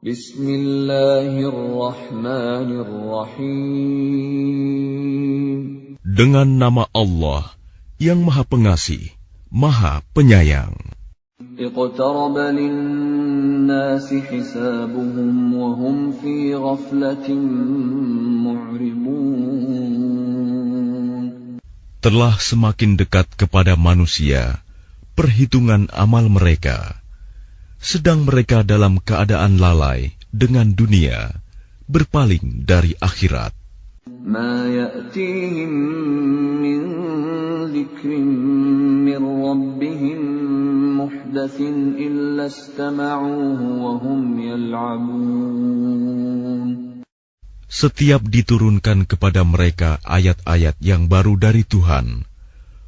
Bismillahirrahmanirrahim. Dengan nama Allah yang Maha Pengasih, Maha Penyayang. Iqtaraba lin-nasi hisabuhum wa hum fi ghaflatin mu'ribun. Telah semakin dekat kepada manusia perhitungan amal mereka, sedang mereka dalam keadaan lalai dengan dunia, berpaling dari akhirat. Ma ya'tihim min dzikrin min rabbihim muhdatsin illa istama'uhu wa hum yal'abun. Setiap diturunkan kepada mereka ayat-ayat yang baru dari Tuhan,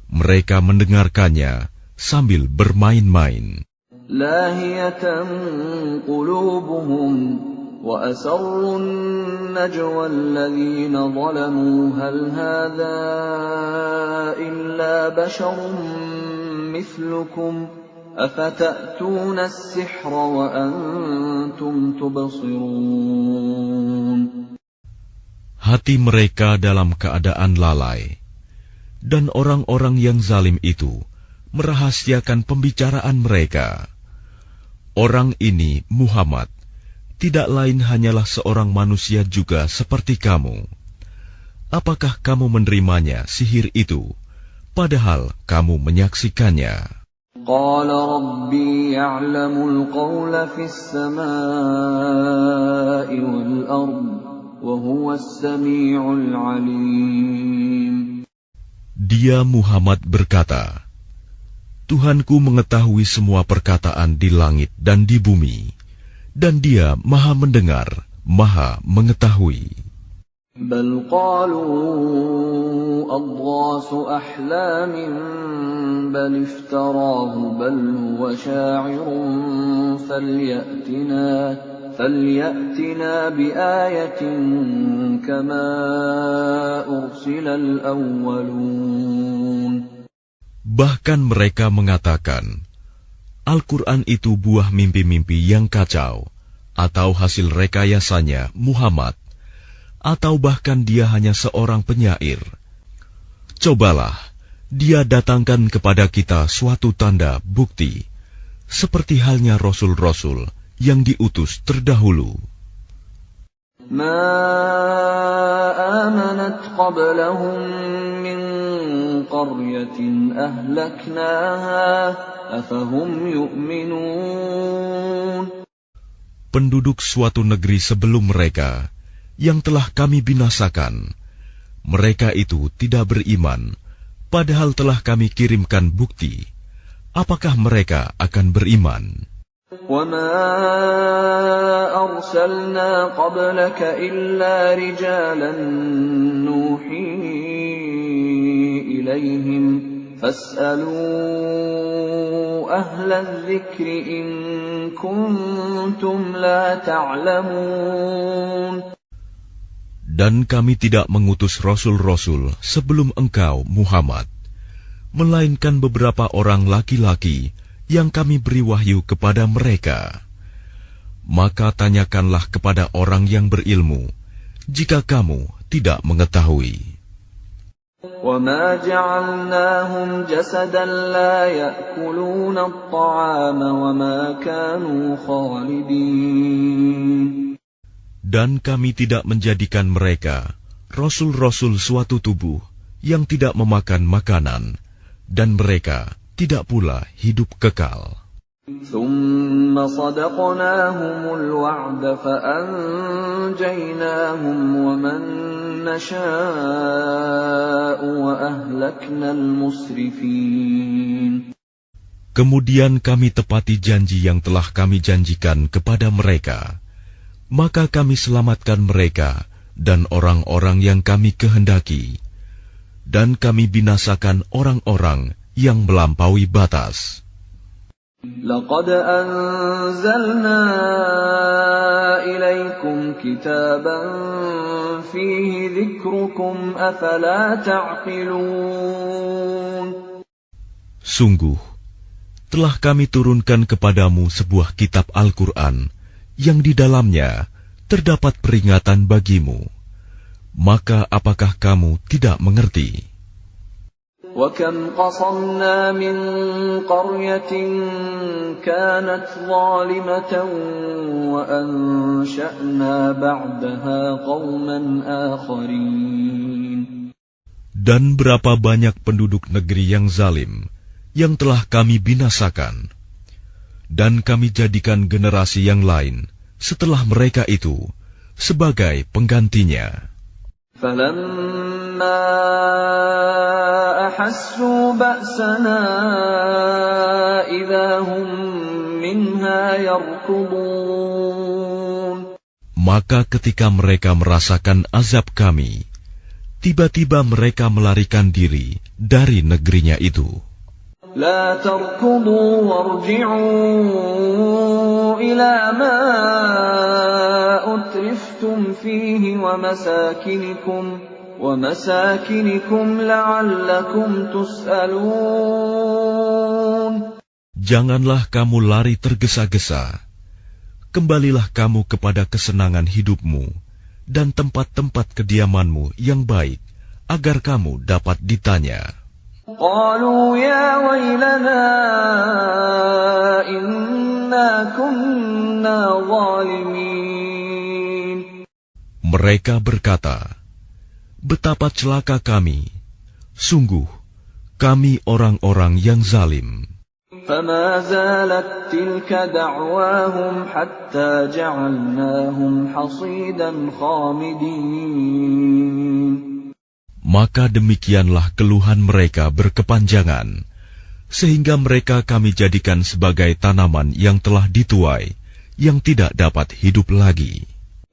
mereka mendengarkannya sambil bermain-main. Lahiyatan qulubuhum wa asarrun najwa alladhina zalamu hal hadha illa basharun mithlukum afata'tuna as-sihra wa antum tubsirun. Hati mereka dalam keadaan lalai, dan orang-orang yang zalim itu merahasiakan pembicaraan mereka. Orang ini, Muhammad, tidak lain hanyalah seorang manusia juga seperti kamu. Apakah kamu menerimanya sihir itu, padahal kamu menyaksikannya? Qala Rabbi ya'lamul qawla fis samaa'i wal ard, wa huwas sami'ul 'alim. Dia Muhammad berkata, Tuhanku mengetahui semua perkataan di langit dan di bumi, dan Dia Maha mendengar, Maha mengetahui. Bal qalu adghasu ahlamin bal iftarahu bal huwa sya'irun falyatina biayatin kama ursilal awwalun. Bahkan mereka mengatakan, Al-Quran itu buah mimpi-mimpi yang kacau, atau hasil rekayasanya Muhammad, atau bahkan dia hanya seorang penyair. Cobalah, dia datangkan kepada kita suatu tanda bukti, seperti halnya Rasul-Rasul yang diutus terdahulu. Ma amanat qablahum min qaryatin ahlaknaha afahum yu'minun. Penduduk suatu negeri sebelum mereka yang telah kami binasakan, mereka itu tidak beriman, padahal telah kami kirimkan bukti. Apakah mereka akan beriman? وَمَا أَرْسَلْنَا قَبْلَكَ إِلَّا رِجَالًا نُوحِي إِلَيْهِمْ فَاسْأَلُوا أَهْلَ الذِّكْرِ إِن كُنتُمْ لَا تَعْلَمُونَ. Dan kami tidak mengutus rasul-rasul sebelum engkau, Muhammad, melainkan beberapa orang laki-laki yang kami beri wahyu kepada mereka. Maka tanyakanlah kepada orang yang berilmu, jika kamu tidak mengetahui. وَمَا جَعَلْنَاهُمْ جَسَدًا لَا يَأْكُلُونَ الطَّعَامَ وَمَا كَانُوا خَالِدِينَ. Dan kami tidak menjadikan mereka rasul-rasul suatu tubuh yang tidak memakan makanan, dan mereka tidak pula hidup kekal. ثُمَّ صَدَقْنَاهُمُ الْوَعْدَ فَأَنْجَيْنَاهُمْ وَمَنْ نَشَاءُ وَأَهْلَكْنَا الْمُسْرِفِينَ. Kemudian kami tepati janji yang telah kami janjikan kepada mereka, maka kami selamatkan mereka dan orang-orang yang kami kehendaki, dan kami binasakan orang-orang yang melampaui batas. لَقَدْ أَنزَلْنَا إِلَيْكُمْ كِتَابًا فِيهِ ذِكْرُكُمْ أَفَلَا تَعْقِلُونَ. Sungguh, telah kami turunkan kepadamu sebuah kitab Al-Quran yang di dalamnya terdapat peringatan bagimu. Maka apakah kamu tidak mengerti? وَكَمْ قَصَمْنَا مِنْ قَرْيَةٍ كَانَتْ ظَالِمَةً وَأَنْشَأْنَا بَعْدَهَا قَوْمًا آخَرِينَ. Dan berapa banyak penduduk negeri yang zalim yang telah kami binasakan, dan kami jadikan generasi yang lain setelah mereka itu sebagai penggantinya. فَلَمَّا أَحَسُّوا بَأْسَنَا إِذَا هُمْ مِنْهَا يَرْكُضُونَ. Maka ketika mereka merasakan azab kami, tiba-tiba mereka melarikan diri dari negerinya itu. لَا تَرْكُضُوا وَارْجِعُوا إِلَى مَا أُتْرِفْتُمْ فِيهِ وَمَسَاكِنِكُمْ لَعَلَّكُمْ تُسْأَلُونَ. Janganlah kamu lari tergesa-gesa. Kembalilah kamu kepada kesenangan hidupmu dan tempat-tempat kediamanmu yang baik, agar kamu dapat ditanya. قالوا يا ويلنا إنا كنا ظالمين. Mereka berkata, betapa celaka kami, sungguh kami orang-orang yang zalim. فما زالت تلك دعواهم حتى جعلناهم حصيدا خامدين. Maka demikianlah keluhan mereka berkepanjangan, sehingga mereka kami jadikan sebagai tanaman yang telah dituai, yang tidak dapat hidup lagi.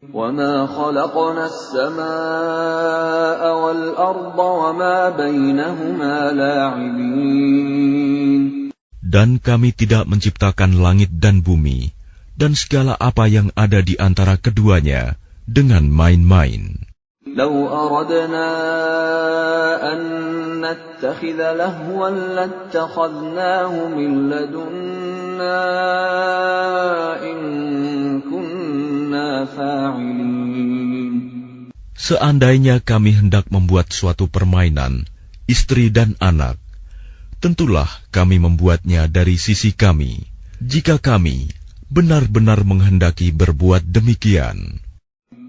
وَمَا خَلَقْنَا السَّمَاءَ وَالْأَرْضَ وَمَا بَيْنَهُمَا لَاعِبِينَ. Dan kami tidak menciptakan langit dan bumi, dan segala apa yang ada di antara keduanya, dengan main-main. لو أردنا أن نتخذ لهوا لاتخذناه من لدنا إن كنا فاعلين. Seandainya kami hendak membuat suatu permainan, istri dan anak, tentulah kami membuatnya dari sisi kami, jika kami benar-benar menghendaki berbuat demikian.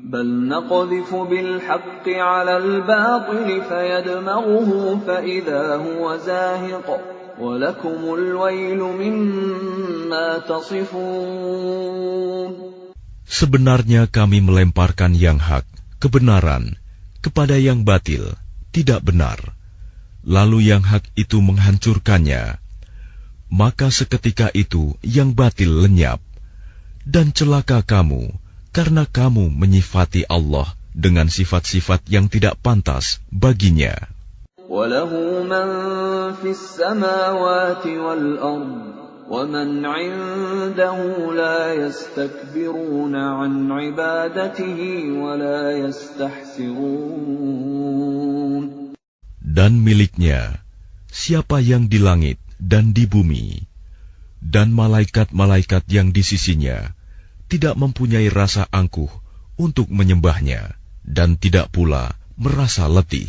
بل نقذف بالحق على الباطل فيدمغه فإذا هو زاهق ولكم الويل مما تصفون. Sebenarnya kami melemparkan yang hak, kebenaran, kepada yang batil, tidak benar. Lalu yang hak itu menghancurkannya. Maka seketika itu yang batil lenyap. Dan celaka kamu, karena kamu menyifati Allah dengan sifat-sifat yang tidak pantas baginya. وَلَهُ مَنْ فِي السَّمَاوَاتِ وَالْأَرْضِ وَمَنْ عِنْدَهُ لَا يَسْتَكْبِرُونَ عَنْ عِبَادَتِهِ وَلَا يَسْتَحْسِرُونَ. Dan miliknya siapa yang di langit dan di bumi, dan malaikat-malaikat yang di sisinya tidak mempunyai rasa angkuh untuk menyembahnya, dan tidak pula merasa letih.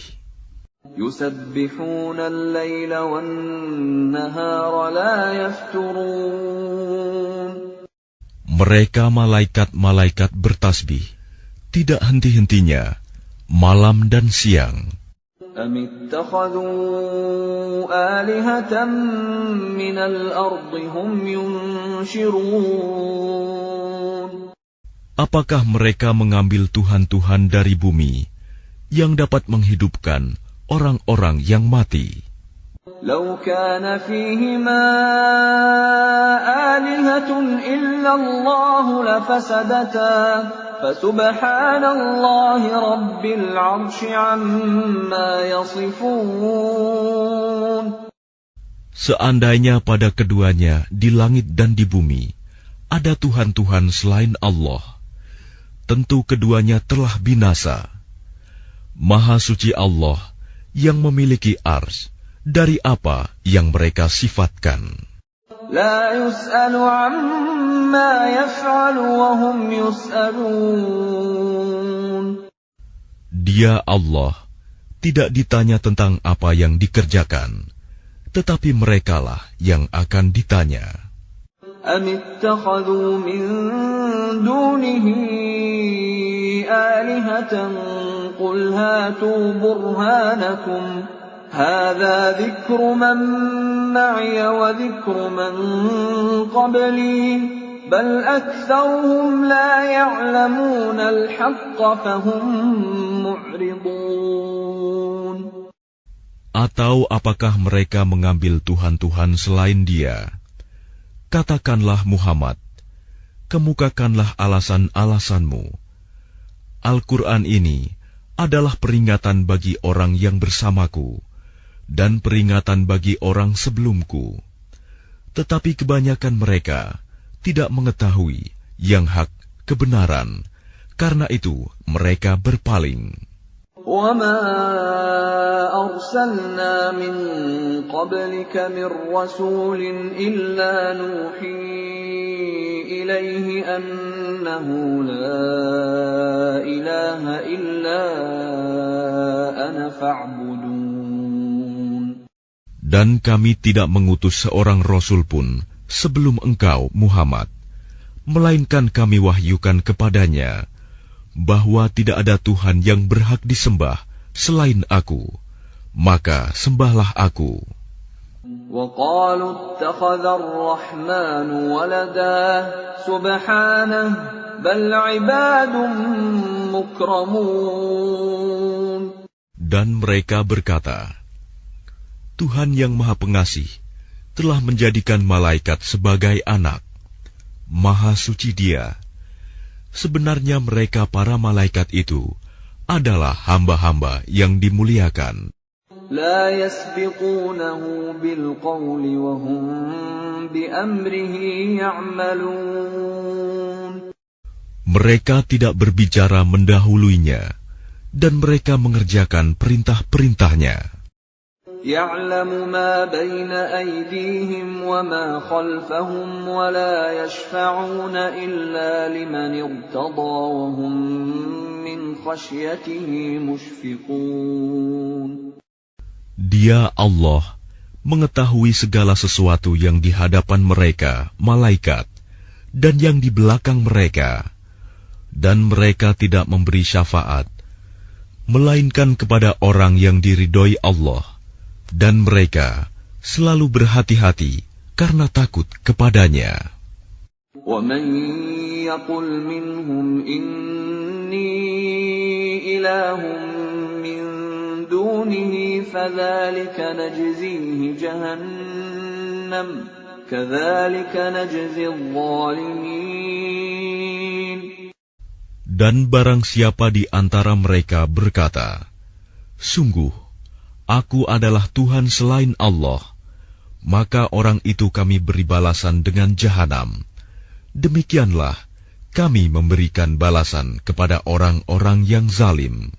يُسَبِّحُونَ اللَّيْلَ وَالنَّهَارَ لَا يَفْتُرُونَ. Mereka malaikat-malaikat bertasbih, tidak henti-hentinya, malam dan siang. أَمِ اتَّخَذُوا آلِهَةً مِّنَ الْأَرْضِ هُمْ يُنشِرُونَ. Apakah mereka mengambil tuhan-tuhan dari bumi yang dapat menghidupkan orang-orang yang mati? لَوْ كَانَ فِيهِمَا آلِهَةٌ إِلَّا اللَّهُ لَفَسَدَتَا فَسُبْحَانَ اللَّهِ رَبِّ الْعَرْشِ عَمَّا يَصِفُونَ. Seandainya pada keduanya di langit dan di bumi ada Tuhan-Tuhan selain Allah, tentu keduanya telah binasa. Maha suci Allah yang memiliki ars dari apa yang mereka sifatkan. لا يسأل عما يفعل وهم يسألون. Dia Allah tidak ditanya tentang apa yang dikerjakan, tetapi merekalah yang akan ditanya. أم اتخذوا من دونه آلهة قل هاتوا برهانكم هذا ذكر من معي وذكر من قبلي بل أكثرهم لا يعلمون الحق فهم معرضون. Atau apakah mereka mengambil Tuhan-Tuhan selain Dia? Katakanlah Muhammad, kemukakanlah alasan-alasanmu. Al-Quran ini adalah peringatan bagi orang yang bersamaku dan peringatan bagi orang sebelumku. Tetapi kebanyakan mereka tidak mengetahui yang hak kebenaran, karena itu mereka berpaling. وَمَا أَرْسَلْنَا مِن قَبْلِكَ مِن رَّسُولٍ إِلَّا نُوحِي إِلَيْهِ أَنَّهُ لَا إِلَٰهَ إِلَّا أَنَا فَاعْبُدُونِ. Dan kami tidak mengutus seorang rasul pun sebelum engkau, Muhammad, melainkan kami wahyukan kepadanya bahwa tidak ada Tuhan yang berhak disembah selain Aku, maka sembahlah Aku. وَقَالُوا اتَّخَذَ الرَّحْمَنُ وَلَدًا سُبْحَانَهُ بَلْ عِبَادٌ مُكْرَمُونَ. Dan mereka berkata, Tuhan yang Maha Pengasih telah menjadikan malaikat sebagai anak. Maha suci Dia. Sebenarnya mereka para malaikat itu adalah hamba-hamba yang dimuliakan. لا يسبقونه بالقول وهم بأمره يعملون. Mereka tidak berbicara mendahuluinya, dan mereka mengerjakan perintah-perintahnya. يعلم ما بين أيديهم وما خلفهم ولا يشفعون إلا لمن ارتضى وهم من خشيته مشفقون. Dia Allah mengetahui segala sesuatu yang di hadapan mereka, malaikat, dan yang di belakang mereka, dan mereka tidak memberi syafaat, melainkan kepada orang yang diridhoi Allah. Dan mereka selalu berhati-hati karena takut kepadanya. وَمَن يَقُلْ مِنْهُمْ إِنِّي إِلَٰهٌ مِّن دُونِهِ فَذَلِكَ نَجْزِيهِ جَهَنَّمَ كَذَلِكَ نَجْزِي الظَّالِمِينَ. Dan barang siapa di antara mereka berkata, Sungguh, Aku adalah Tuhan selain Allah, maka orang itu kami beri balasan dengan jahanam. Demikianlah kami memberikan balasan kepada orang-orang yang zalim.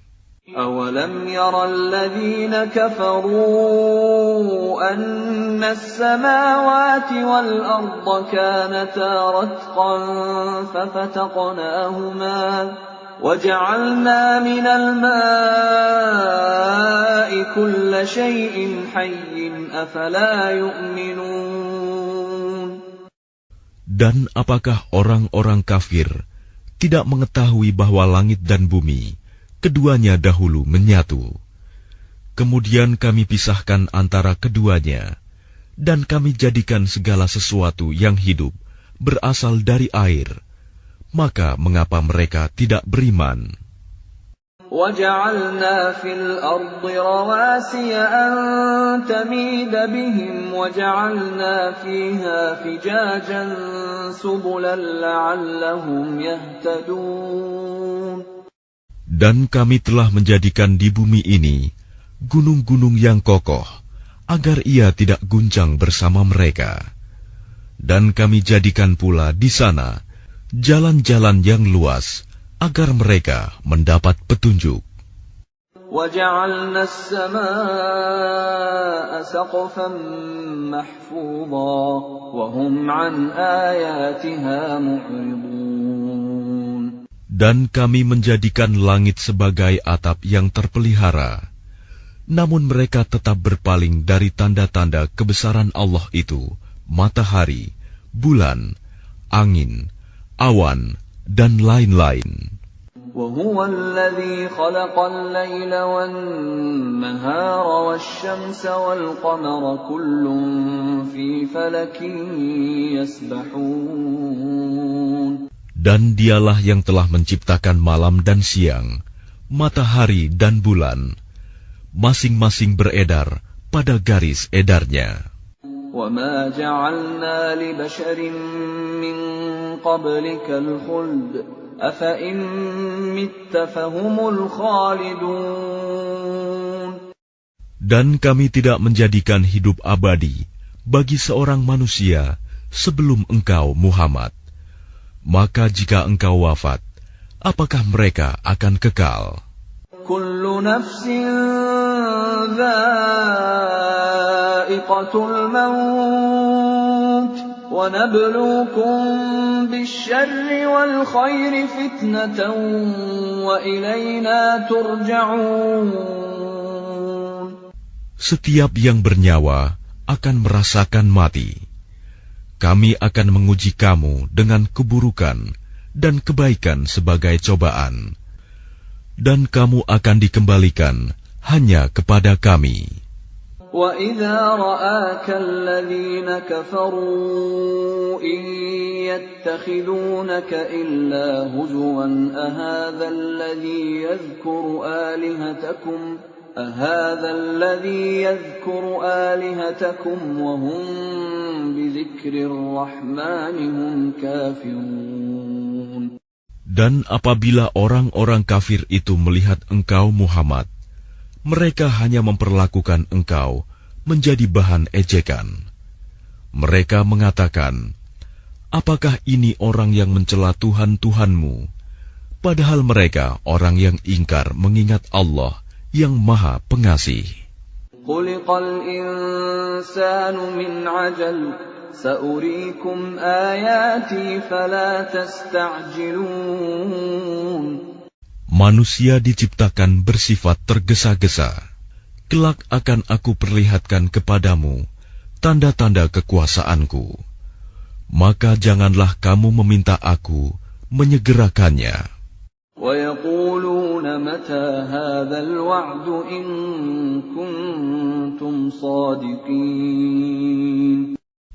أَوَلَمْ يَرَ الَّذِينَ كَفَرُوا أَنَّ السَّمَاوَاتِ وَالْأَرْضَ كَانَتَا رَتْقًا فَفَتَقْنَاهُمَا وَجَعَلْنَا مِنَ الْمَاءِ كُلَّ شَيْءٍ حَيٍّ أَفَلَا يُؤْمِنُونَ. Dan apakah orang-orang kafir tidak mengetahui bahwa langit dan bumi keduanya dahulu menyatu? Kemudian kami pisahkan antara keduanya, dan kami jadikan segala sesuatu yang hidup berasal dari air. Maka mengapa mereka tidak beriman? وَجَعَلْنَا فِي الْأَرْضِ رَوَاسِيَ أَن تَمِيدَ بِهِمْ وَجَعَلْنَا فِيهَا فِجَاجًا سُبُلًا لَّعَلَّهُمْ يَهْتَدُونَ. Dan kami telah menjadikan di bumi ini gunung-gunung yang kokoh, agar ia tidak guncang bersama mereka. Dan kami jadikan pula di sana jalan-jalan yang luas, agar mereka mendapat petunjuk. وَجَعَلْنَا السَّمَاءَ سَقْفًا مَحْفُوظًا وَهُمْ عَنْ آيَاتِهَا مُعْرِضُونَ. Dan kami menjadikan langit sebagai atap yang terpelihara. Namun mereka tetap berpaling dari tanda-tanda kebesaran Allah itu, matahari, bulan, angin, awan, dan lain-lain. وَهُوَ الَّذِي خَلَقَ اللَّيْلَ وَالنَّهَارَ وَالشَّمْسَ وَالْقَمَرَ كُلٌّ فِي فَلَكٍ يَسْبَحُونَ. Dan dialah yang telah menciptakan malam dan siang, matahari dan bulan, masing-masing beredar pada garis edarnya. وَمَا جَعَلْنَا لِبَشَرٍ مِّن قَبْلِكَ الْخُلْدَ أَفَإِن مِّتَّ فَهُمُ الْخَالِدُونَ. Dan kami tidak menjadikan hidup abadi bagi seorang manusia sebelum engkau, Muhammad. Maka jika engkau wafat, apakah mereka akan kekal? Kullu nafsin dha'iqatul maut wa nabluukum bisyarri wal khairi fitnatan wa ilayna turja'un. Setiap yang bernyawa akan merasakan mati. Kami akan menguji kamu dengan keburukan dan kebaikan sebagai cobaan. Dan kamu akan dikembalikan hanya kepada kami. وَإِذَا رَآكَ الَّذِينَ كَفَرُوا إِن يَتَّخِذُونَكَ إِلَّا هُزُوًا أَهَذَا الَّذِي يَذْكُرُ آلِهَتَكُمْ وَهُمْ بِذِكْرِ الرَّحْمَنِ هُمْ كَافِرُونَ. Dan apabila orang-orang kafir itu melihat engkau, Muhammad, mereka hanya memperlakukan engkau menjadi bahan ejekan. Mereka mengatakan, apakah ini orang yang mencela Tuhan-Tuhanmu? Padahal mereka orang yang ingkar mengingat Allah yang Maha Pengasih. Khuliqal insanu min ajal, sa'uriikum ayati fala tasta'jilun. Manusia diciptakan bersifat tergesa-gesa. Kelak akan aku perlihatkan kepadamu tanda-tanda kekuasaanku. Maka janganlah kamu meminta aku menyegerakannya. وَيَقُولُونَ مَتَى هَذَا الْوَعْدُ إِن كُنتُمْ صَادِقِينَ.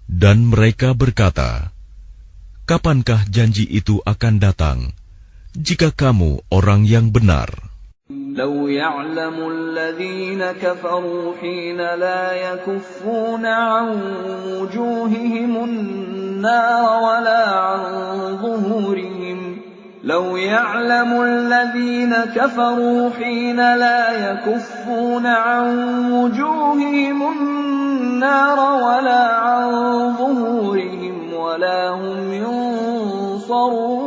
Dan mereka berkata, kapankah janji itu akan datang, jika kamu orang yang benar? لَوْ يَعْلَمُ الَّذِينَ كَفَرُوا حِينَ لَا يَكُفُّونَ عَنْ وُجُوهِهِمُ النَّارَ وَلَا عَنْ ظُهُورِهِمْ لَوْ يَعْلَمُ الَّذِينَ كَفَرُوا حِينَ لَا يَكُفُّونَ عَنْ وُجُوهِهِمُ النَّارَ وَلَا عَنْ ظُهُورِهِمْ وَلَا هُمْ يُنصَرُونَ.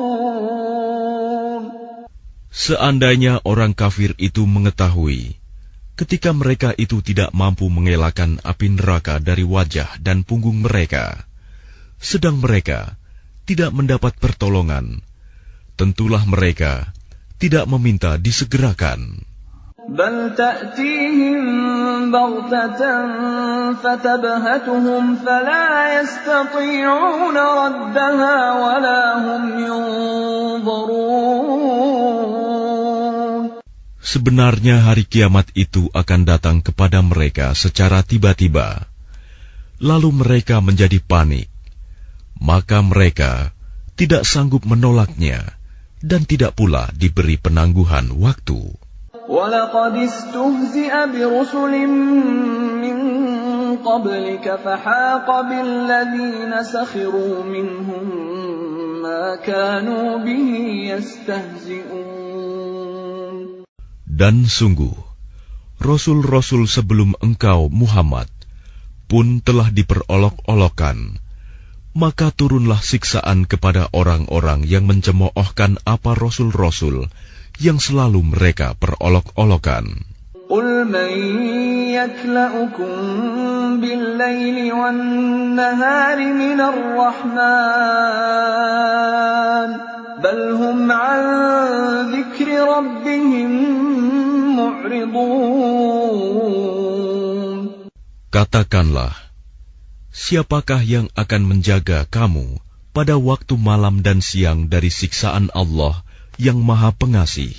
Seandainya orang kafir itu mengetahui, ketika mereka itu tidak mampu mengelakkan api neraka dari wajah dan punggung mereka, sedang mereka tidak mendapat pertolongan, tentulah mereka tidak meminta disegerakan. Bal ta'tihim baghtatan fatabhatuhum fala yastati'una raddaha wala hum yunzarun. Sebenarnya hari kiamat itu akan datang kepada mereka secara tiba-tiba. Lalu mereka menjadi panik. Maka mereka tidak sanggup menolaknya dan tidak pula diberi penangguhan waktu. وَلَقَدِ اسْتُهْزِئَ بِرُسُلٍ مِّن قَبْلِكَ فَحَاقَ بِالَّذِينَ سَخِرُوا مِنْهُم مَّا كَانُوا بِهِ يَسْتَهْزِئُونَ. Dan sungguh, Rasul-Rasul sebelum engkau, Muhammad, pun telah diperolok-olokkan. Maka turunlah siksaan kepada orang-orang yang mencemoohkan apa Rasul-Rasul yang selalu mereka perolok-olokan. قل من يكلأكم بالليل والنهار من الرحمن بل هم عن ذكر ربهم معرضون. Katakanlah, siapakah yang akan menjaga kamu pada waktu malam dan siang dari siksaan Allah yang Maha Pengasih?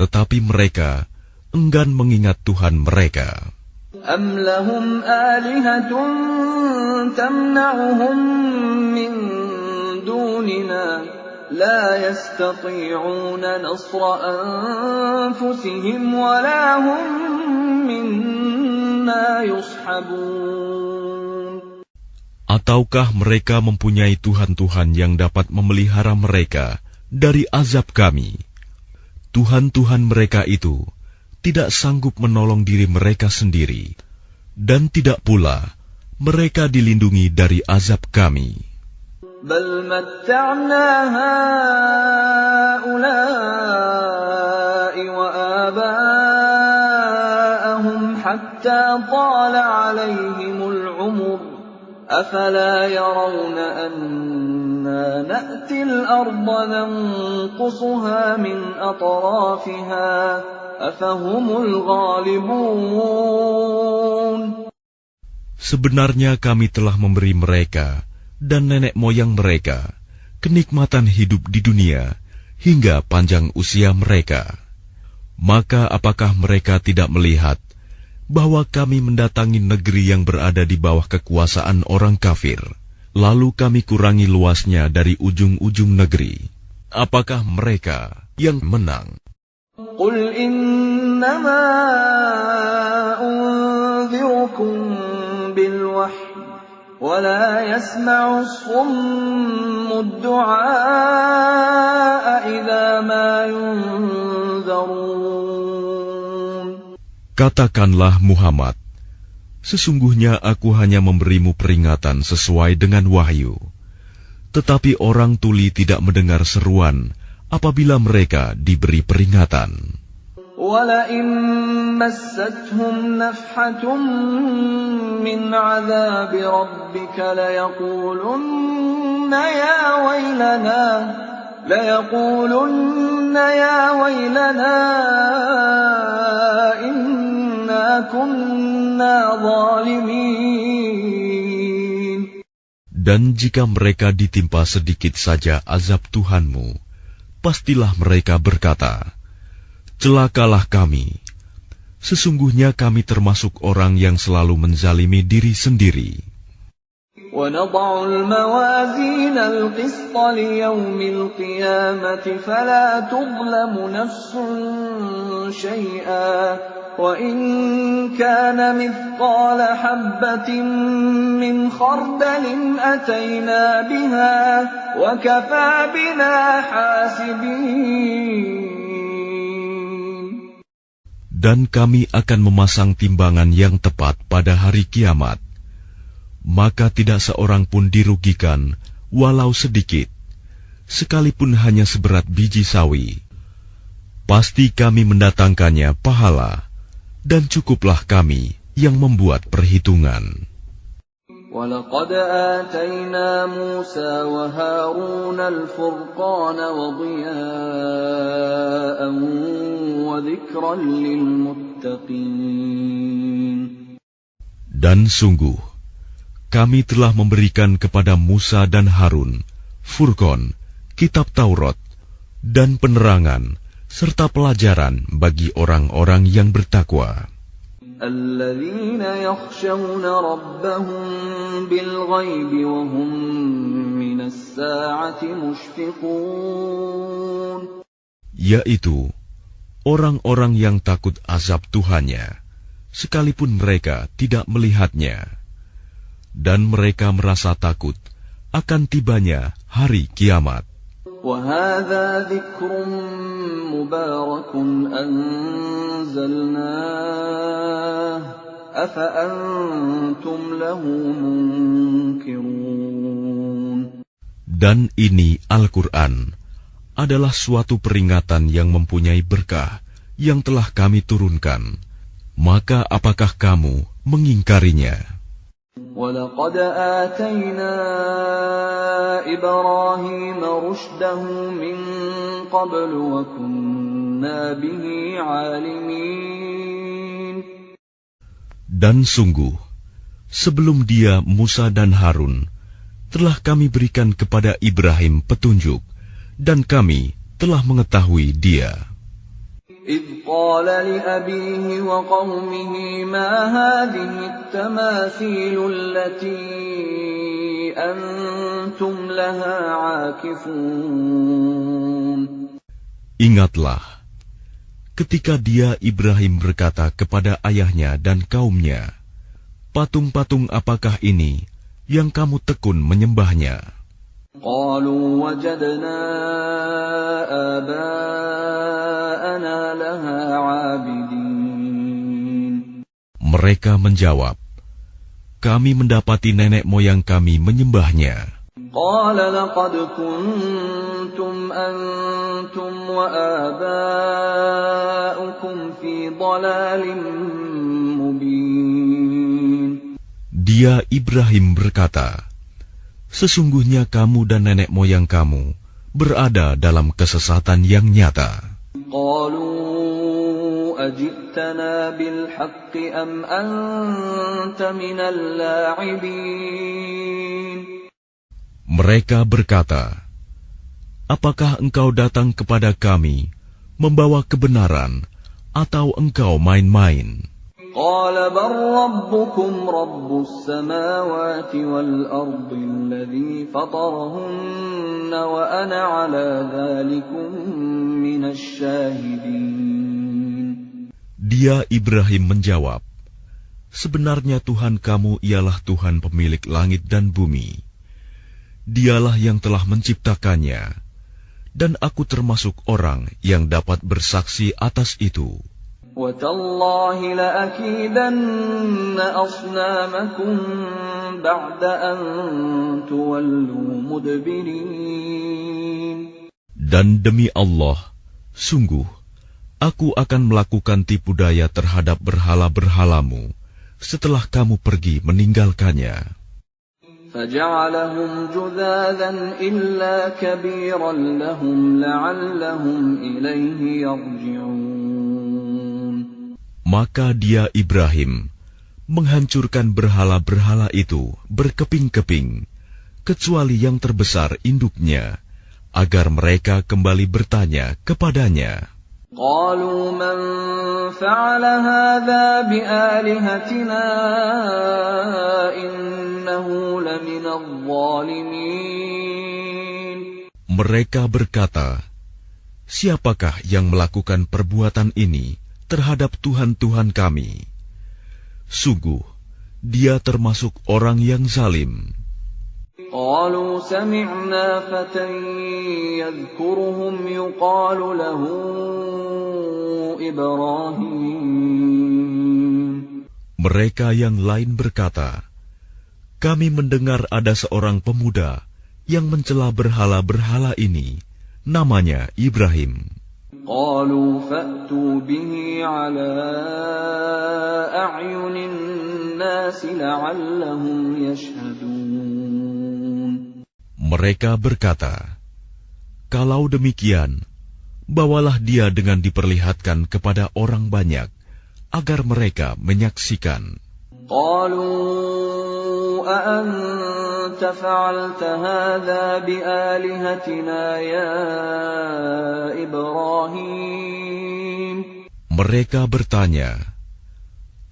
Tetapi mereka enggan mengingat Tuhan mereka. Am lahum alihatun tamna'uhum min dunina la yastati'una nasra anfusihim wa la hum minna yushabun. Ataukah mereka mempunyai Tuhan-Tuhan yang dapat memelihara mereka dari azab kami? Tuhan-Tuhan mereka itu tidak sanggup menolong diri mereka sendiri, dan tidak pula mereka dilindungi dari azab kami. Bal matta'na ha'ula'i wa aba'ahum hatta tala 'alaihimul 'umur afala yarawna anna na'til arda nanqusuha min atrafiha afahumul ghalibun. Sebenarnya kami telah memberi mereka dan nenek moyang mereka kenikmatan hidup di dunia hingga panjang usia mereka. Maka apakah mereka tidak melihat bahwa kami mendatangi negeri yang berada di bawah kekuasaan orang kafir, lalu kami kurangi luasnya dari ujung-ujung negeri? Apakah mereka yang menang? Qul innama unzirukum bil wahyi wa la yasma'u as-summu ad-du'a idza ma yunzarun. Katakanlah Muhammad, sesungguhnya aku hanya memberimu peringatan sesuai dengan wahyu. Tetapi orang tuli tidak mendengar seruan apabila mereka diberi peringatan. وَلَئِن مَّسَّتْهُمْ نَفْحَةٌ مِّنْ عَذَابِ رَبِّكَ لَيَقُولُنَّ يَا وَيْلَنَا إِنَّا كُنَّا ظَالِمِينَ. Dan jika mereka ditimpa sedikit saja azab Tuhanmu, pastilah mereka berkata, celakalah kami. Sesungguhnya kami termasuk orang yang selalu menzalimi diri sendiri. وَنَضَعُ الْمَوَازِينَ الْقِسْطَ لِيَوْمِ الْقِيَامَةِ فَلَا تُظْلَمُ نَفْسٌ شَيْئًا وَإِنْ كَانَ مِثْقَالَ حَبَّةٍ مِّنْ خَرْدَلٍ أَتَيْنَا بِهَا وَكَفَى بِنَا حَاسِبِينَ. Dan kami akan memasang timbangan yang tepat pada hari kiamat. Maka tidak seorang pun dirugikan, walau sedikit, sekalipun hanya seberat biji sawi. Pasti kami mendatangkannya pahala, dan cukuplah kami yang membuat perhitungan. وَلَقَدْ آتَيْنَا مُوسَى وَهَارُونَ الْفُرْقَانَ وَضِيَاءً وَذِكْرًا لِلْمُتَّقِينَ. Dan sungguh, kami telah memberikan kepada Musa dan Harun Furqan, kitab Taurat, dan penerangan, serta pelajaran bagi orang-orang yang bertakwa. الَّذِينَ يَخْشَوْنَ رَبَّهُم بِالْغَيْبِ وَهُم مِّنَ السَّاعَةِ مُشْفِقُونَ. Yaitu orang-orang yang takut azab Tuhannya, sekalipun mereka tidak melihatnya, dan mereka merasa takut akan tibanya hari kiamat. وَهَذَا ذِكْرٌ مُبَارَكٌ أَنزَلْنَاهُ أَفَأَنْتُمْ لَهُ مُنْكِرُونَ. Dan ini Al-Quran adalah suatu peringatan yang mempunyai berkah yang telah kami turunkan, maka apakah kamu mengingkarinya? وَلَقَدْ آتَيْنَا إِبْرَاهِيمَ رُشْدَهُ مِنْ قَبْلُ وَكُنَّا بِهِ عَالِمِينَ. Dan sungguh, sebelum dia Musa dan Harun, telah kami berikan kepada Ibrahim petunjuk, dan kami telah mengetahui dia. إِذْ قَالَ لِأَبِيهِ وَقَوْمِهِ مَا هَٰذِهِ التَّمَاثِيلُ الَّتِي أَنتُمْ لَهَا عَاكِفُونَ. Ingatlah, ketika dia Ibrahim berkata kepada ayahnya dan kaumnya, patung-patung apakah ini yang kamu tekun menyembahnya? قَالُوا وَجَدْنَا آبَاءَنَا لَهَا عَابِدِينَ. Mereka menjawab, kami mendapati nenek moyang kami menyembahnya. قَالَ لَقَدْ كُنْتُمْ أَنْتُمْ وَآبَاؤُكُمْ فِي ضَلَالٍ مُبِينٍ. Dia Ibrahim berkata, sesungguhnya kamu dan nenek moyang kamu berada dalam kesesatan yang nyata. قَالُوا أَجِئْتَنَا بِالْحَقِّ أَمْ أَنْتَ مِنَ اللَّاعِبِينَ. Mereka berkata, apakah engkau datang kepada kami membawa kebenaran atau engkau main-main? قَالَ بَلْ رَبُّكُمْ رَبُّ السَّمَاوَاتِ وَالْأَرْضِ الَّذِي فَطَرَهُنَّ وَأَنَا عَلَى ذَلِكُمْ مِنَ الشَّاهِدِينَ. Dia Ibrahim menjawab, sebenarnya Tuhan kamu ialah Tuhan pemilik langit dan bumi. Dialah yang telah menciptakannya, dan aku termasuk orang yang dapat bersaksi atas itu. وَتَاللَّهِ لَأَكِيدَنَّ أَصْنَامَكُمْ بَعْدَ أَن تُوَلُّوا مُدْبِرِينَ. Dan demi Allah, sungguh, aku akan melakukan tipu daya terhadap berhala-berhalamu setelah kamu pergi meninggalkannya. فَجَعَلَهُمْ جُذَاذًا إِلَّا كَبِيرًا لَهُمْ لَعَلَّهُمْ إِلَيْهِ يَرْجِعُونَ. Maka dia Ibrahim menghancurkan berhala-berhala itu berkeping-keping, kecuali yang terbesar induknya, agar mereka kembali bertanya kepadanya. قَالُوا مَنْ فَعَلَ هَذَا بِآلِهَتِنَا إِنَّهُ لَمِنَ الظَّالِمِينَ. Mereka berkata, siapakah yang melakukan perbuatan ini terhadap Tuhan-Tuhan kami? Sungguh, dia termasuk orang yang zalim. قَالُوا سَمِعْنَا فَتًى يَذْكُرُهُمْ يُقَالُ لَهُ إِبْرَاهِيمُ. Mereka yang lain berkata, kami mendengar ada seorang pemuda yang mencela berhala-berhala ini, namanya Ibrahim. قَالُوا فَأْتُوا بِهِ عَلَىٰ أَعْيُنِ النَّاسِ لَعَلَّهُمْ يَشْهَدُونَ. Mereka berkata, kalau demikian, bawalah dia dengan diperlihatkan kepada orang banyak, agar mereka menyaksikan. قَالُوا أَأَنْتَ فَعَلْتَ هَذَا بِآلِهَتِنَا يَا إِبْرَاهِيمُ. Mereka bertanya,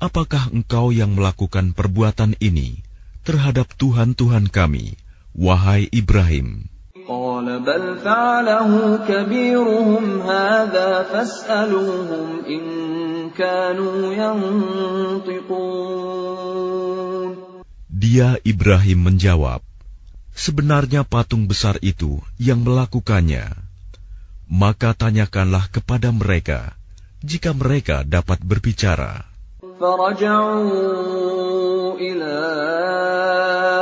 apakah engkau yang melakukan perbuatan ini terhadap Tuhan-Tuhan kami, wahai Ibrahim? قَالَ بَلْ فَعَلَهُ كَبِيرُهُمْ هَذَا فَاسْأَلُوهُمْ إِن كَانُوا يَنطِقُونَ. Dia Ibrahim menjawab, sebenarnya patung besar itu yang melakukannya. Maka tanyakanlah kepada mereka, jika mereka dapat berbicara. فَرَجَعُوا إِلَىٰ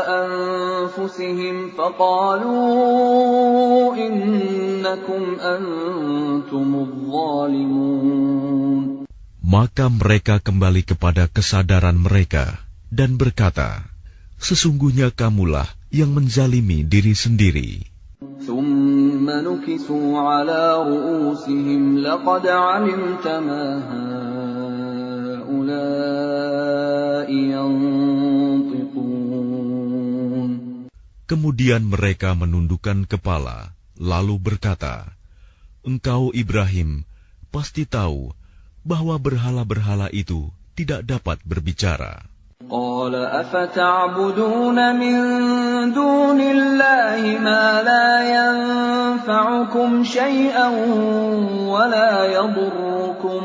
أَنفُسِهِمْ رؤوسهم فقالوا إنكم أنتم الظالمون. Maka mereka kembali kepada kesadaran mereka dan berkata, sesungguhnya kamulah yang menzalimi diri sendiri. ثم نكسوا على رؤوسهم لقد علمت ما هؤلاء ينطقون. Kemudian mereka menundukkan kepala, lalu berkata, engkau Ibrahim pasti tahu bahwa berhala-berhala itu tidak dapat berbicara. قال أفتعبدون من دون الله ما لا ينفعكم شيئا ولا يضركم.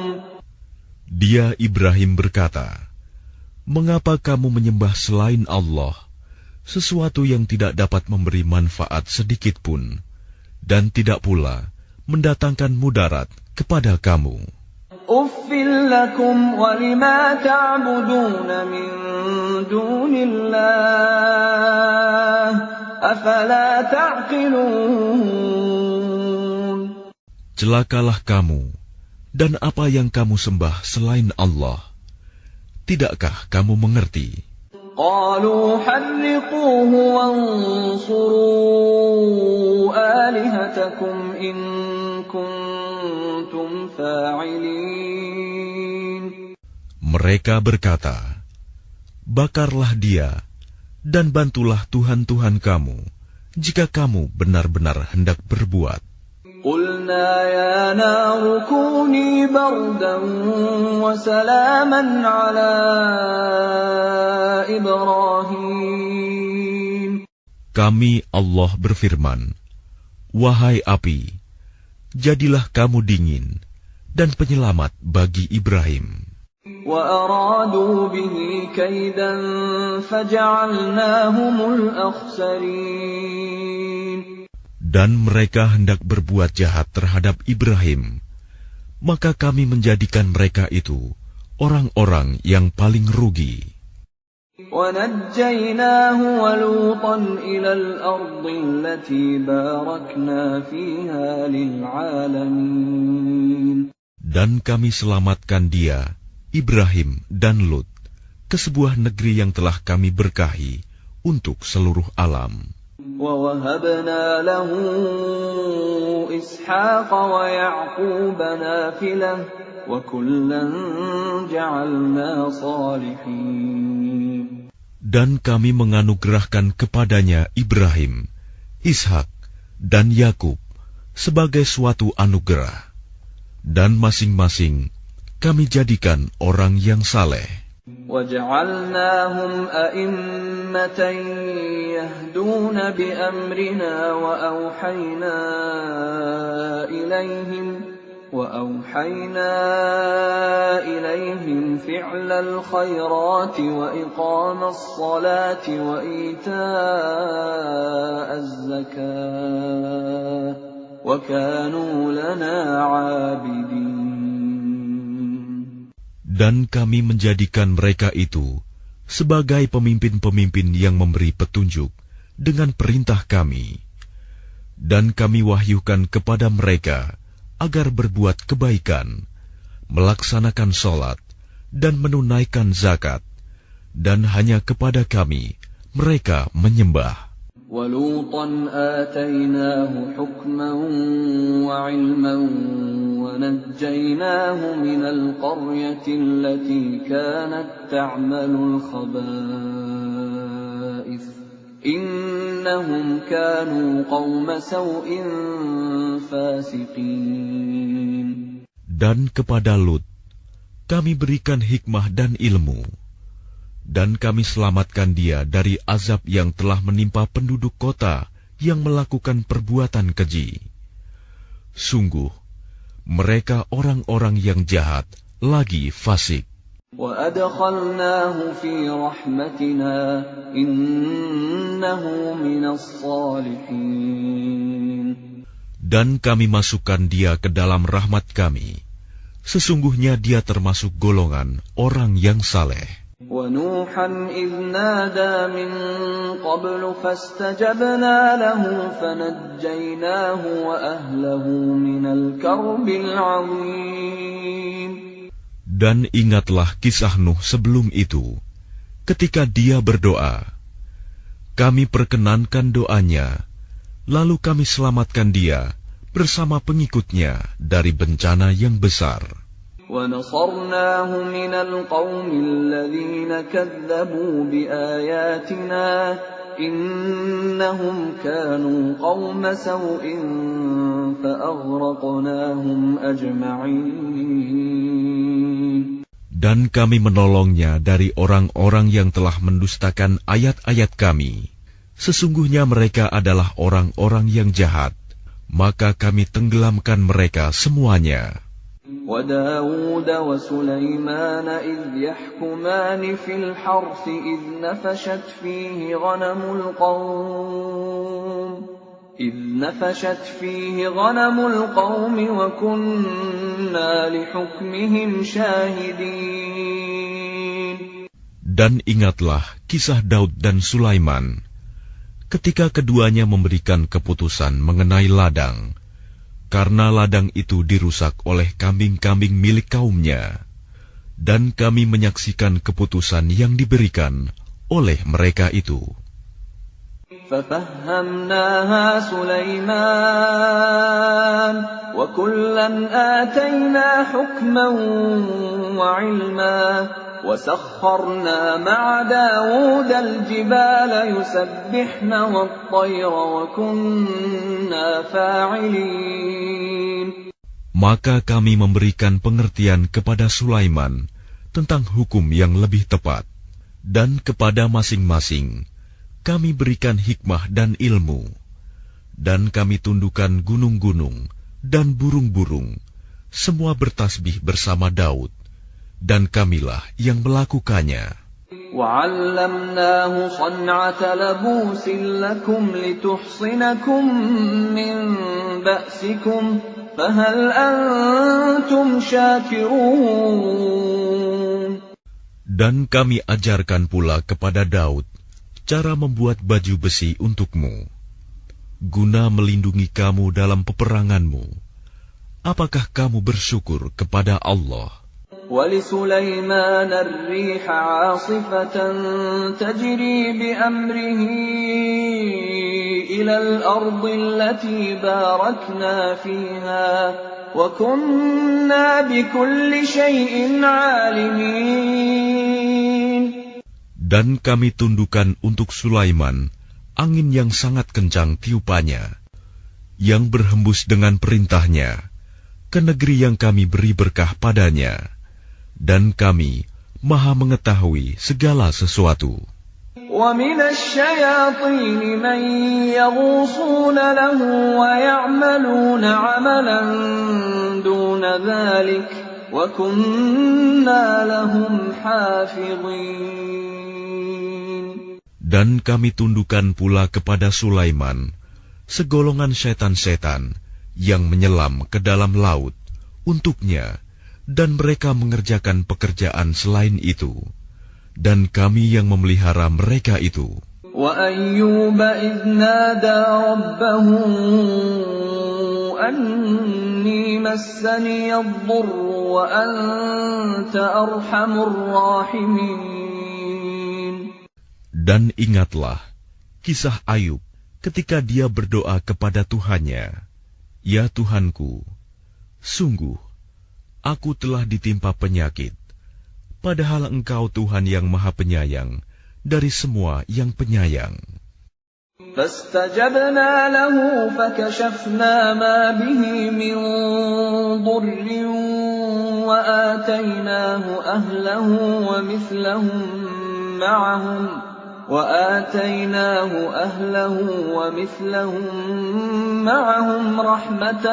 Dia Ibrahim berkata, mengapa kamu menyembah selain Allah sesuatu yang tidak dapat memberi manfaat sedikit pun dan tidak pula mendatangkan mudarat kepada kamu? Uffil lakum wa lima ta'buduna min dunillah afala ta'qilun. Celakalah kamu dan apa yang kamu sembah selain Allah. Tidakkah kamu mengerti? Qalu harriquhu wansuru alihatakum in kuntum fa'ilin. Mereka berkata, bakarlah dia dan bantulah Tuhan-Tuhan kamu jika kamu benar-benar hendak berbuat. Qulna ya naru kuni bardan wa salaman ala Ibrahim. Kami Allah berfirman, wahai api, jadilah kamu dingin dan penyelamat bagi Ibrahim. Wa aradu bihi kaidan faja'alnahumul akhsarin. Dan mereka hendak berbuat jahat terhadap Ibrahim, maka kami menjadikan mereka itu orang-orang yang paling rugi. وَنَجَّيْنَاهُ وَلُوطًا إِلَى الْأَرْضِ الَّتِي بَارَكْنَا فِيهَا لِلْعَالَمِينَ. Dan kami selamatkan dia, Ibrahim dan Lut, ke sebuah negeri yang telah kami berkahi untuk seluruh alam. وَوَهَبْنَا لَهُ إِسْحَاقَ وَيَعْقُوبَ نَافِلَةً وَكُلًّا جَعَلْنَا صَالِحِينَ. Dan kami menganugerahkan kepadanya Ibrahim, Ishak, dan Yakub sebagai suatu anugerah, dan masing-masing kami jadikan orang yang saleh. وَجَعَلْنَاهُمْ أَئِمَّةً يَهْدُونَ بِأَمْرِنَا وَأَوْحَيْنَا إِلَيْهِمْ فِعْلَ الْخَيْرَاتِ وَإِقَامَ الصَّلَاةِ وَإِيتَاءَ الزَّكَاةِ وَكَانُوا لَنَا عَابِدِينَ. Dan kami menjadikan mereka itu sebagai pemimpin-pemimpin yang memberi petunjuk dengan perintah kami. Dan kami wahyukan kepada mereka agar berbuat kebaikan, melaksanakan sholat, dan menunaikan zakat. Dan hanya kepada kami mereka menyembah. وَلُوطًا آتَيْنَاهُ حُكْمًا وَعِلْمًا وَنَجَّيْنَاهُ مِنَ الْقَرْيَةِ الَّتِي كَانَتْ تَعْمَلُ الْخَبَائِثَ إِنَّهُمْ كَانُوا قَوْمَ سَوْءٍ فَاسِقِينَ. Dan kepada Lut kami berikan hikmah dan ilmu, dan kami selamatkan dia dari azab yang telah menimpa penduduk kota yang melakukan perbuatan keji. Sungguh, mereka orang-orang yang jahat lagi fasik. وَأَدْخَلْنَاهُ فِي رَحْمَتِنَا إِنَّهُ مِنَ الصَّالِحِينَ. Dan kami masukkan dia ke dalam rahmat kami. Sesungguhnya dia termasuk golongan orang yang saleh. وَنُوحًا إِذْ نَادَى مِن قَبْلُ فَاسْتَجَبْنَا لَهُ فَنَجَّيْنَاهُ وَأَهْلَهُ مِنَ الْكَرْبِ الْعَظِيمِ. Dan ingatlah kisah Nuh sebelum itu, ketika dia berdoa. Kami perkenankan doanya, lalu kami selamatkan dia bersama pengikutnya dari bencana yang besar. وَنَصَرْنَاهُ مِنَ الْقَوْمِ الَّذِينَ كَذَّبُوا بِآيَاتِنَا إِنَّهُمْ كَانُوا قَوْمَ سَوْءٍ فَأَغْرَقْنَاهُمْ أَجْمَعِينَ. Dan kami menolongnya dari orang-orang yang telah mendustakan ayat-ayat kami. Sesungguhnya mereka adalah orang-orang yang jahat, maka kami tenggelamkan mereka semuanya. وَدَاوُودَ وَسُلَيْمَانَ إِذْ يَحْكُمَانِ فِي الْحَرْثِ إِذْ نَفَشَتْ فِيهِ غَنَمُ الْقَوْمِ وَكُنَّا لِحُكْمِهِمْ شَاهِدِينَ. Dan ingatlah kisah Daud dan Sulaiman, ketika keduanya memberikan keputusan mengenai ladang, karena ladang itu dirusak oleh kambing-kambing milik kaumnya, dan kami menyaksikan keputusan yang diberikan oleh mereka itu. فَفَهَّمْنَاهَا سُلَيْمَانَ وَكُلًّا آتَيْنَا حُكْمًا وَعِلْمًا وَسَخَّرْنَا مَعَ دَاوُودَ الْجِبَالَ يُسَبِّحْنَ وَالطَّيْرَ وَكُنَّا فَاعِلِينَ. Maka kami memberikan pengertian kepada Sulaiman tentang hukum yang lebih tepat, dan kepada masing-masing kami berikan hikmah dan ilmu, dan kami tundukkan gunung-gunung dan burung-burung, semua bertasbih bersama Daud, dan kamilah yang melakukannya. وَعَلَّمْنَاهُ صَنْعَةَ لَبُوسٍ لَكُمْ لِتُحْصِنَكُمْ مِنْ بَأْسِكُمْ فَهَلْ أَنْتُمْ شَاكِرُونَ. Dan kami ajarkan pula kepada Daud cara membuat baju besi untukmu, guna melindungi kamu dalam peperanganmu. Apakah kamu bersyukur kepada Allah? وَلِسُلَيْمَانَ الرِّيحَ عَاصِفَةً تَجْرِي بِأَمْرِهِ إِلَى الْأَرْضِ الَّتِي بَارَكْنَا فِيهَا وَكُنَّا بِكُلِّ شَيْءٍ عَالِمِينَ. Dan kami tundukkan untuk Sulaiman angin yang sangat kencang tiupannya, yang berhembus dengan perintahnya ke negeri yang kami beri berkah padanya, dan kami maha mengetahui segala sesuatu. وَمِنَ الشَّيَاطِينِ مَن يَغُوصُونَ لَهُ وَيَعْمَلُونَ عَمَلًا دُونَ ذَلِكَ وَكُنَّا لَهُمْ حَافِظِينَ. Dan kami tundukkan pula kepada Sulaiman segolongan setan-setan yang menyelam ke dalam laut untuknya, dan mereka mengerjakan pekerjaan selain itu, dan kami yang memelihara mereka itu. وَأَيُّوبَ إِذْ نَادَى رَبَّهُ أَنِّي مَسَّنِيَ الضُّرُّ وَأَنْتَ أَرْحَمُ الرَّاحِمِينَ. Dan ingatlah kisah Ayub ketika dia berdoa kepada Tuhannya, "Ya Tuhanku, sungguh aku telah ditimpa penyakit, padahal Engkau Tuhan yang Maha Penyayang dari semua yang penyayang." فَاسْتَجَبْنَا لَهُ فَكَشَفْنَا مَا بِهِ مِنْ ضُرٍّ وَآتَيْنَاهُ أَهْلَهُ وَمِثْلَهُم مَّعَهُمْ رَحْمَةً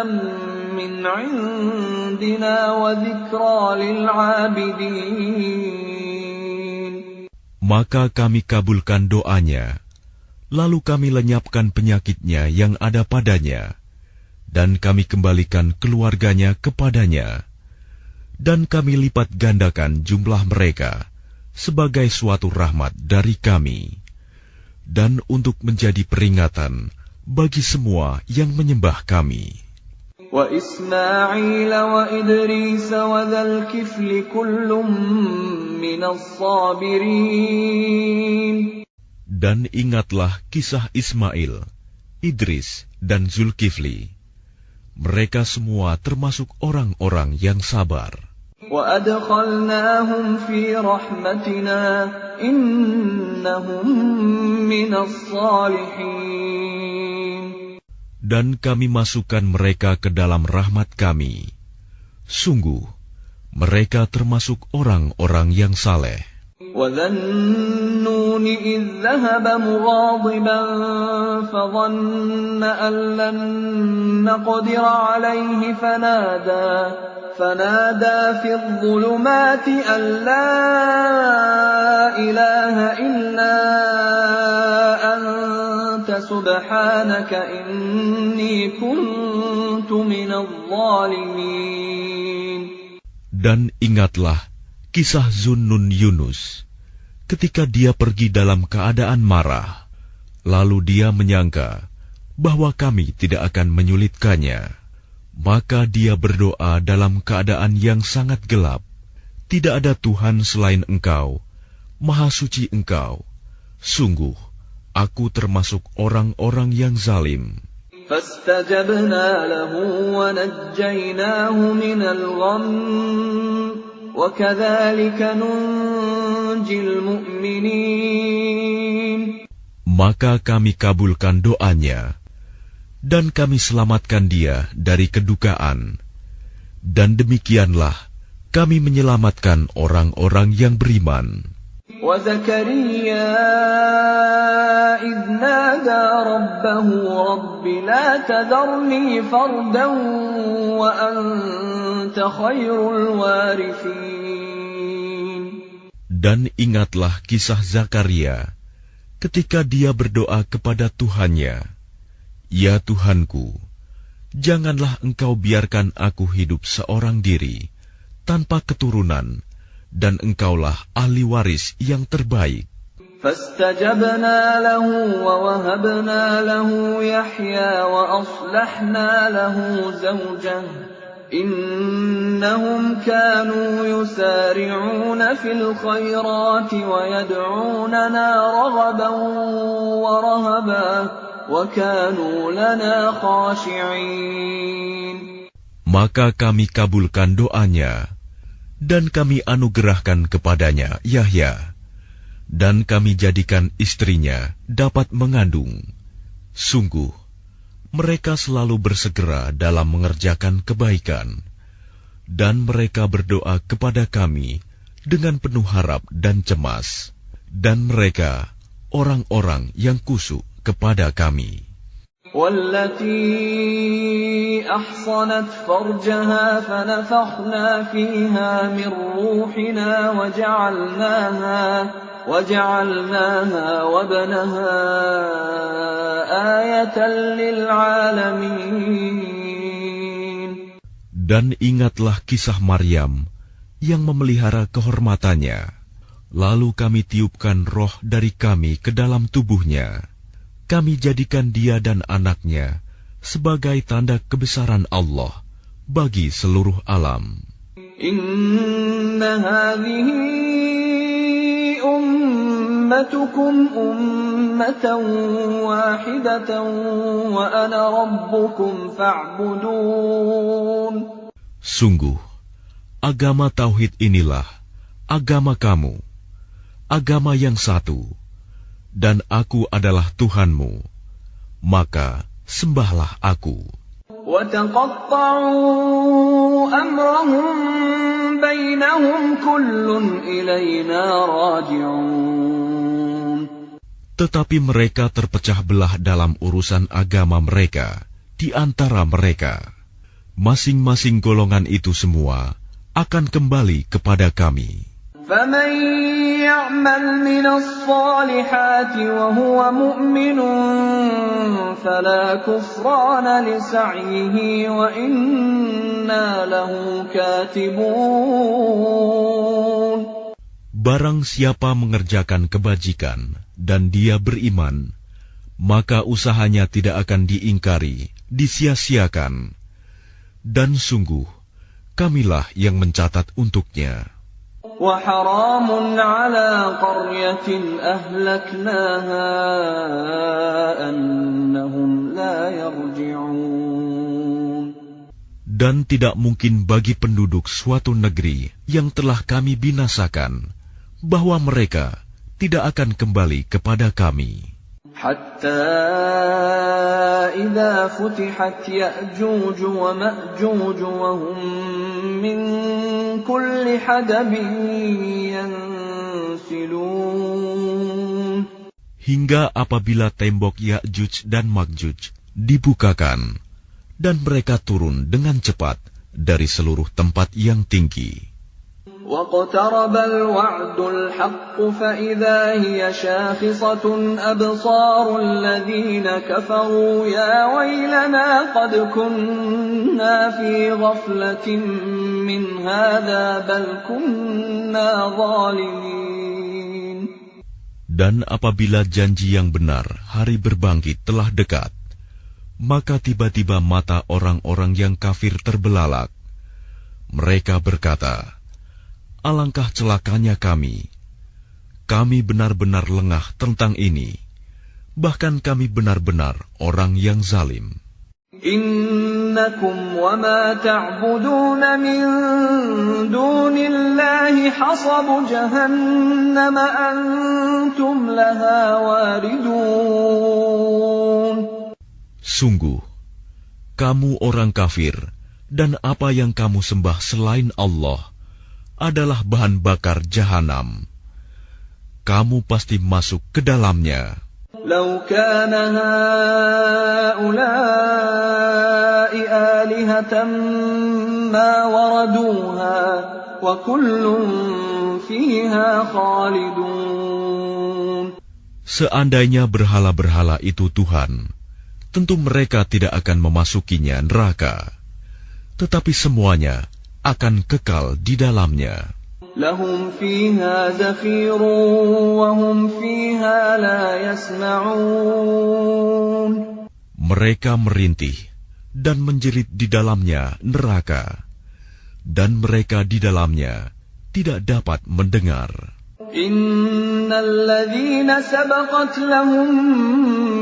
مِّنْ عِندِنَا وَذِكْرَىٰ لِلْعَابِدِينَ. Maka kami kabulkan doanya, lalu kami lenyapkan penyakitnya yang ada padanya, dan kami kembalikan keluarganya kepadanya, dan kami lipat gandakan jumlah mereka sebagai suatu rahmat dari kami, dan untuk menjadi peringatan bagi semua yang menyembah kami. وإسماعيل وإدريس وذا الكفل كل من الصابرين. Dan ingatlah kisah Ismail, Idris, dan Zulkifli. Mereka semua termasuk orang-orang yang sabar. وأدخلناهم في رحمتنا إنهم من الصالحين. Dan kami masukkan mereka ke dalam rahmat kami. Sungguh, mereka termasuk orang-orang yang saleh. وَذَا النُّونِ إِذ ذَهَبَ مُغَاضِبًا فَظَنَّ أَن لَّن نَّقْدِرَ عَلَيْهِ فنادى في الظلمات أن لا إله إلا أنت سبحانك إني كنت من الظالمين. Dan ingatlah kisah Zunnun Yunus, ketika dia pergi dalam keadaan marah, lalu dia menyangka bahwa kami tidak akan menyulitkannya. Maka dia berdoa dalam keadaan yang sangat gelap. Tidak ada Tuhan selain Engkau, Maha Suci Engkau. Sungguh, aku termasuk orang-orang yang zalim. فَاسْتَجَبْنَا لَهُ وَنَجَّيْنَاهُ مِنَ الْغَمِّ وَكَذَلِكَ نُنْجِي الْمُؤْمِنِينَ. Maka kami kabulkan doanya, dan kami selamatkan dia dari kedukaan. Dan demikianlah kami menyelamatkan orang-orang yang beriman. وَزَكَرِيَّا إِذْ نَادَى رَبَّهُ رَبِّ لَا تَذَرْنِي فَرْدًا وَأَنْتَ خَيْرُ الْوَارِثِينَ. Dan ingatlah kisah Zakaria ketika dia berdoa kepada Tuhannya, Ya Tuhanku, janganlah Engkau biarkan aku hidup seorang diri, tanpa keturunan, dan Engkaulah ahli waris yang terbaik. فَاسْتَجَبْنَا لَهُ وَوَهَبْنَا لَهُ يَحْيَى وَأَصْلَحْنَا لَهُ زَوْجَهُ إِنَّهُمْ كَانُوا يُسَارِعُونَ فِي الْخَيْرَاتِ وَيَدْعُونَنَا رَغَبًا وَرَهَبًا وَكَانُوا لَنَا خَاشِعِينَ. Maka kami kabulkan doanya, dan kami anugerahkan kepadanya Yahya, dan kami jadikan istrinya dapat mengandung. Sungguh, mereka selalu bersegera dalam mengerjakan kebaikan, dan mereka berdoa kepada kami dengan penuh harap dan cemas, dan mereka orang-orang yang kusuk kepada kami. وَالَّتِي أَحْصَنَتْ فَرْجَهَا فَنَفَخْنَا فِيهَا مِنْ رُوحِنَا وَجَعَلْنَاهَا وَابْنَهَا آيَةً لِلْعَالَمِينَ. Dan ingatlah kisah Maryam yang memelihara kehormatannya. Lalu kami tiupkan roh dari kami ke dalam tubuhnya. Kami jadikan dia dan anaknya sebagai tanda kebesaran Allah bagi seluruh alam. Inna hadhihi ummatukum ummatan wahidatan wa ana rabbukum fa'budun. Sungguh, agama tauhid inilah agama kamu, agama yang satu, dan aku adalah Tuhanmu, maka sembahlah aku. وَتَقَطَّعُوا أَمْرَهُمْ بَيْنَهُمْ كُلٌّ إِلَيْنَا رَاجِعُونَ. Tetapi mereka terpecah belah dalam urusan agama mereka di antara mereka. Masing-masing golongan itu semua akan kembali kepada kami. فَمَنْ يَعْمَلْ مِنَ الصَّالِحَاتِ وَهُوَ مُؤْمِنٌ فَلَا كُفْرَانَ لِسَعْيِهِ وَإِنَّا لَهُ كَاتِبُونَ. Barang siapa mengerjakan kebajikan dan dia beriman, maka usahanya tidak akan diingkari, disia-siakan. Dan sungguh, kamilah yang mencatat untuknya. وَحَرَامٌ عَلَى قَرْيَةٍ أَهْلَكْنَاهَا أَنَّهُمْ لَا يَرْجِعُونَ. Dan tidak mungkin bagi penduduk suatu negeri yang telah kami binasakan, bahwa mereka tidak akan kembali kepada kami. حَتَّى إِذَا فُتِحَتْ يَأْجُوجُ وَمَأْجُوجُ وَهُمْ مِنْ كُلِّ حَدَبٍ يَنْسِلُونَ. Hingga apabila tembok Ya'juj dan Ma'juj dibukakan, dan mereka turun dengan cepat dari seluruh tempat yang tinggi. وَاقْتَرَبَ الْوَعْدُ الْحَقُّ فَإِذَا هِيَ شَاخِصَةٌ أَبْصَارُ الَّذِينَ كَفَرُوا يَا وَيْلَنَا قَدْ كُنَّا فِي غَفْلَةٍ مِّنْ هَذَا بَلْ كُنَّا ظَالِمِينَ. Dan apabila janji yang benar, hari berbangkit telah dekat, maka tiba-tiba mata orang-orang yang kafir terbelalak. Mereka berkata, alangkah celakanya kami. Kami benar-benar lengah tentang ini. Bahkan kami benar-benar orang yang zalim. Innakum wa ma ta'budun min dunillahi hasabu jahannam antum laha waridun. Sungguh, kamu orang kafir dan apa yang kamu sembah selain Allah adalah bahan bakar jahanam. Kamu pasti masuk ke dalamnya. Lau kana haula'i alihatan ma waraduha wa kullun fiha khalidun. Seandainya berhala-berhala itu Tuhan, tentu mereka tidak akan memasukinya neraka. Tetapi semuanya akan kekal di dalamnya. Lahum fiha zafirun wa hum fiha la yasma'un. Mereka merintih dan menjerit di dalamnya neraka, dan mereka di dalamnya tidak dapat mendengar. Innal ladzina sabaqat lahum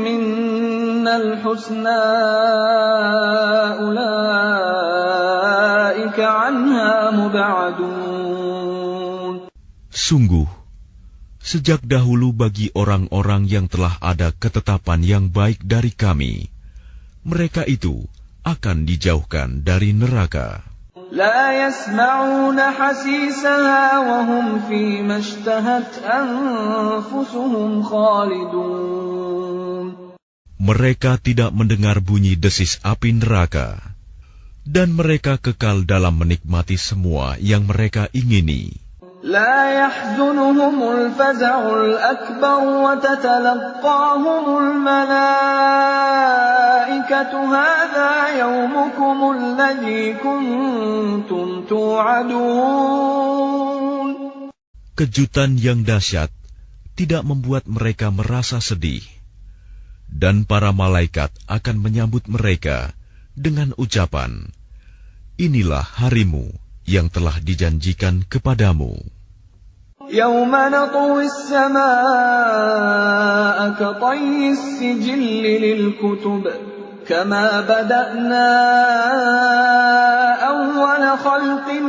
minnal husna ulaika anha mub'adun. Sungguh, sejak dahulu bagi orang-orang yang telah ada ketetapan yang baik dari kami, mereka itu akan dijauhkan dari neraka. La yasma'una hasisaha wa hum fi mashtahat anfusuhum khalidun. Mereka tidak mendengar bunyi desis api neraka, dan mereka kekal dalam menikmati semua yang mereka ingini. لا يحزنهم الفزع الأكبر وتتلقاهم الملائكة هذا يومكم الذي كنتم توعدون. Kejutan yang dahsyat tidak membuat mereka merasa sedih, dan para malaikat akan menyambut mereka dengan ucapan, inilah harimu yang telah dijanjikan kepadamu. Yawma natwi as-samaa'a katayyi as-sijilli lil-kutub kama bada'na awwala khalqin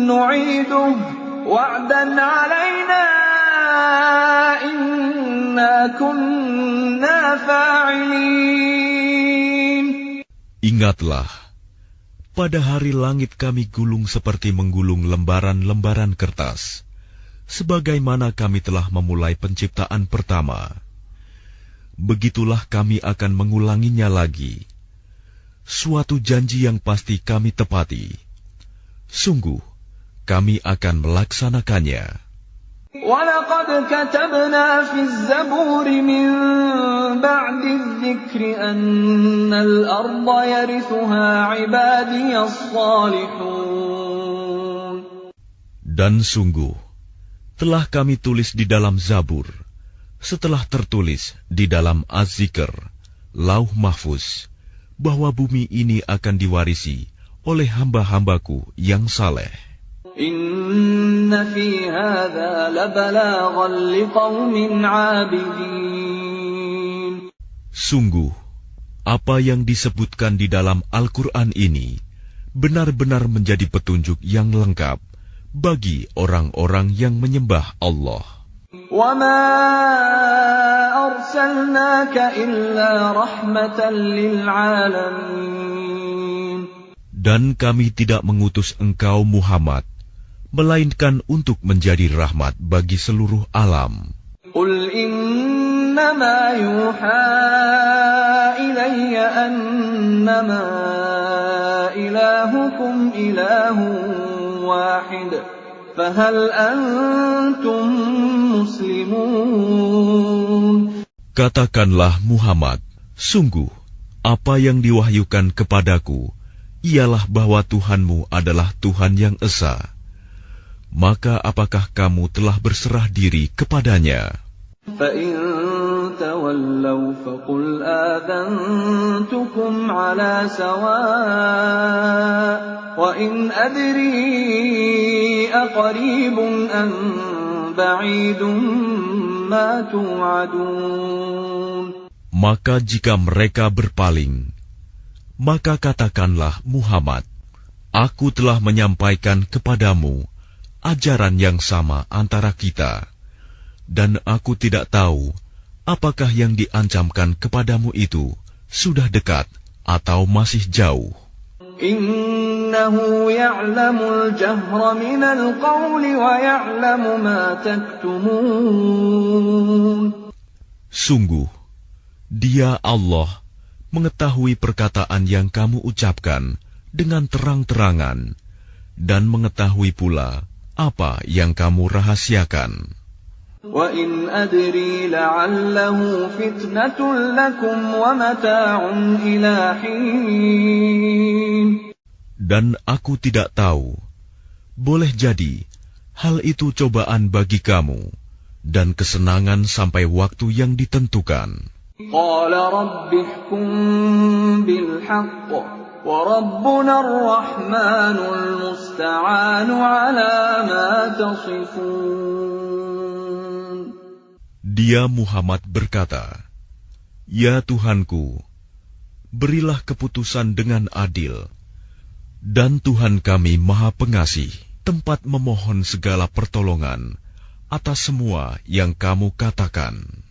nu'iduhu wa'dan 'alaina inna kunna fa'ilin. Ingatlah, pada hari langit kami gulung seperti menggulung lembaran-lembaran kertas, sebagaimana kami telah memulai penciptaan pertama. Begitulah kami akan mengulanginya lagi. Suatu janji yang pasti kami tepati. Sungguh, kami akan melaksanakannya. وَلَقَدْ كَتَبْنَا فِي الزَّبُورِ مِنْ بَعْدِ الذِّكْرِ أَنَّ الْأَرْضَ يَرِثُهَا عِبَادِيَ الصَّالِحُونَ. Dan sungguh, telah kami tulis di dalam Zabur, setelah tertulis di dalam Az-Zikr, Lauh Mahfuz, bahwa bumi ini akan diwarisi oleh hamba-hambaku yang saleh. Inna fi hadza labalaghan liqaumin 'abidin. Sungguh, apa yang disebutkan di dalam Al-Quran ini benar-benar menjadi petunjuk yang lengkap bagi orang-orang yang menyembah Allah. Wa ma arsalnaka illa rahmatan lil 'alamin. Dan kami tidak mengutus engkau Muhammad, melainkan untuk menjadi rahmat bagi seluruh alam. Qul innama yuha ilayya annama ilahukum ilahun wahid, fahal antum muslimun. Katakanlah Muhammad, sungguh apa yang diwahyukan kepadaku ialah bahwa Tuhanmu adalah Tuhan yang esa. Maka apakah kamu telah berserah diri kepadanya? فَإِن تَوَلَّوْا فَقُلْ آذَنْتُكُمْ عَلَى سَوَاءٍ وَإِنْ أَدْرِي أَقَرِيبٌ أَمْ بَعِيدٌ مَا تُوعَدُونَ. Maka jika mereka berpaling, maka katakanlah Muhammad, aku telah menyampaikan kepadamu ajaran yang sama antara kita, dan aku tidak tahu apakah yang diancamkan kepadamu itu sudah dekat atau masih jauh. Innahu ya'lamul jahra minal qawli wa ya'lamu ma taktumun. Sungguh, Dia Allah mengetahui perkataan yang kamu ucapkan dengan terang-terangan dan mengetahui pula apa yang kamu rahasiakan. Wa in adri la'allahu fitnatun lakum wa mata'un ila hin. Dan aku tidak tahu, boleh jadi hal itu cobaan bagi kamu dan kesenangan sampai waktu yang ditentukan. Qala rabbi ihkum bil haqq wa rabbuna ar-rahmanul musta'anu ala ma tasifun. Dia Muhammad berkata, Ya Tuhanku, berilah keputusan dengan adil, dan Tuhan kami Maha Pengasih, tempat memohon segala pertolongan atas semua yang kamu katakan.